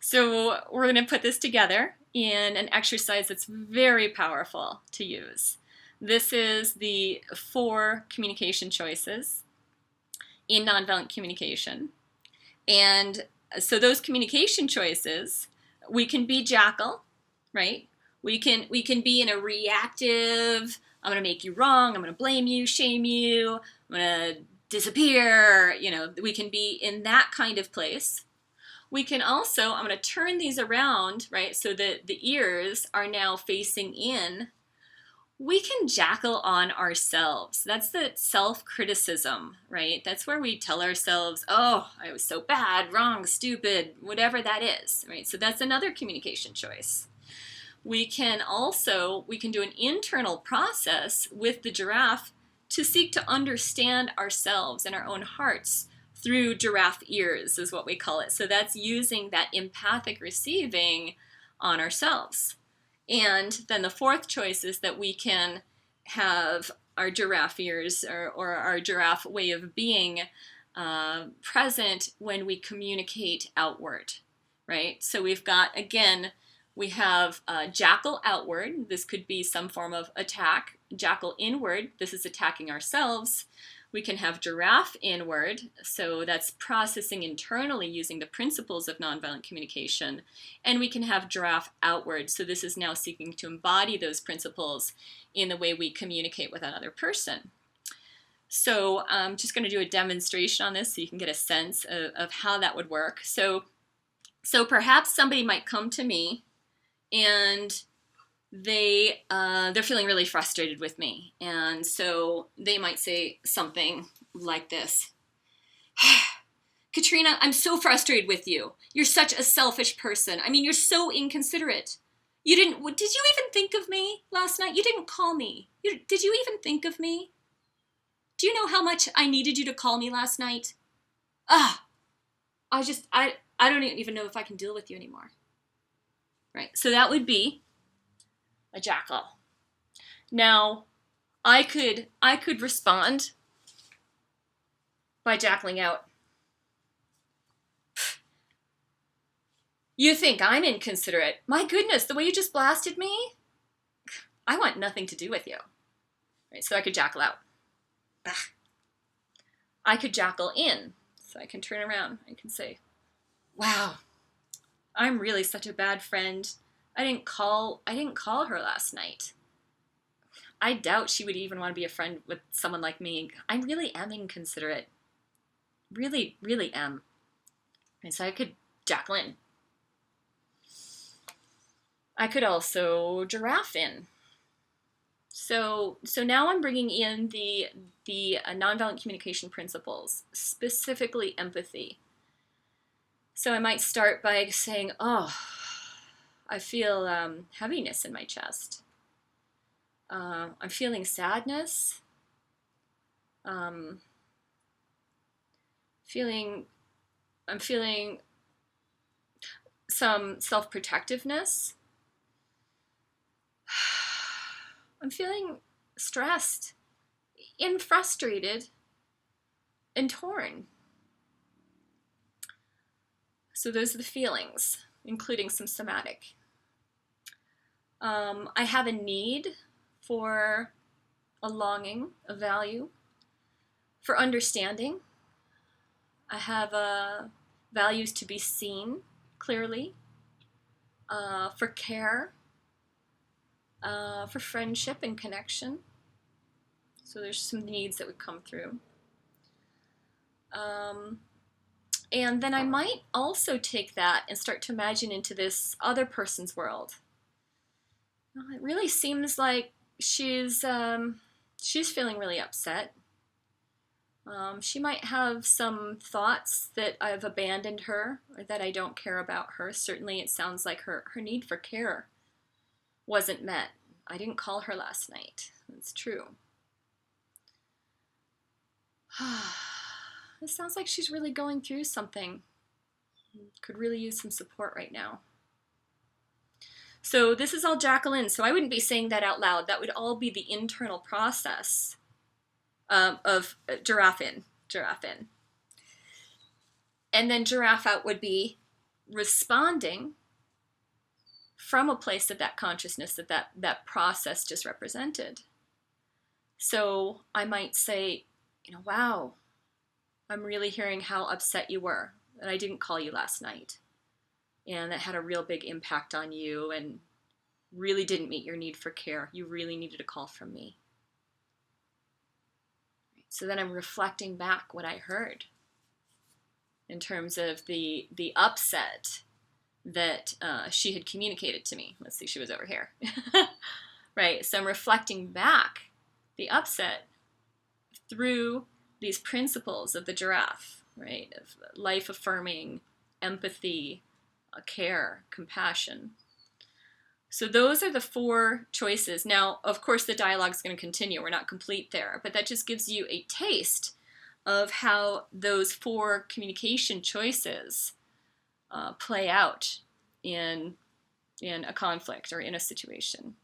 So we're going to put this together in an exercise that's very powerful to use. This is the 4 communication choices in nonviolent communication. And so those communication choices, we can be Jackal, right? We can be in a reactive, I'm going to make you wrong, I'm going to blame you, shame you, I'm going to disappear, we can be in that kind of place. We can also, I'm going to turn these around, right, so that the ears are now facing in. We can jackal on ourselves. That's the self-criticism, right? That's where we tell ourselves, oh, I was so bad, wrong, stupid, whatever that is, right? So that's another communication choice. We can do an internal process with the giraffe to seek to understand ourselves and our own hearts through giraffe ears is what we call it. So that's using that empathic receiving on ourselves. And then the 4th choice is that we can have our giraffe ears or our giraffe way of being present when we communicate outward, right? So we've got, again, we have jackal outward. This could be some form of attack. Jackal inward. This is attacking ourselves. We can have giraffe inward, so that's processing internally using the principles of nonviolent communication. And we can have giraffe outward, so this is now seeking to embody those principles in the way we communicate with another person. So I'm just going to do a demonstration on this so you can get a sense of how that would work. So perhaps somebody might come to me and they're feeling really frustrated with me. And so they might say something like this. Katrina, I'm so frustrated with you. You're such a selfish person. I mean, you're so inconsiderate. Did you even think of me last night? You didn't call me. Did you even think of me? Do you know how much I needed you to call me last night? I don't even know if I can deal with you anymore. Right, so that would be a jackal. Now, I could respond by jackaling out. You think I'm inconsiderate? My goodness, the way you just blasted me? I want nothing to do with you. Right, so I could jackal out. I could jackal in. So I can turn around. I can say, wow, I'm really such a bad friend. I didn't call her last night. I doubt she would even want to be a friend with someone like me. I really am inconsiderate. Really, really am. And so I could jackal in. I could also giraffe in. So now I'm bringing in the nonviolent communication principles, specifically empathy. So I might start by saying, oh, I feel heaviness in my chest. I'm feeling sadness. I'm feeling some self-protectiveness. I'm feeling stressed and frustrated and torn. So those are the feelings, including some somatic. I have a need for a longing, a value, for understanding. I have values to be seen clearly, for care, for friendship and connection. So there's some needs that would come through. And then I might also take that and start to imagine into this other person's world. It really seems like she's feeling really upset. She might have some thoughts that I've abandoned her or that I don't care about her. Certainly it sounds like her need for care wasn't met. I didn't call her last night. That's true. It sounds like she's really going through something. Could really use some support right now. So this is all Jackal In. So I wouldn't be saying that out loud. That would all be the internal process of Giraffe In. And then Giraffe Out would be responding from a place of that consciousness that process just represented. So I might say, wow, I'm really hearing how upset you were that I didn't call you last night. And that had a real big impact on you and really didn't meet your need for care. You really needed a call from me. So then I'm reflecting back what I heard in terms of the upset that she had communicated to me. Let's see, she was over here. Right, so I'm reflecting back the upset through these principles of the giraffe, right, of life-affirming, empathy, care, compassion. So those are the 4 choices. Now, of course, the dialogue is going to continue. We're not complete there, but that just gives you a taste of how those 4 communication choices play out in a conflict or in a situation.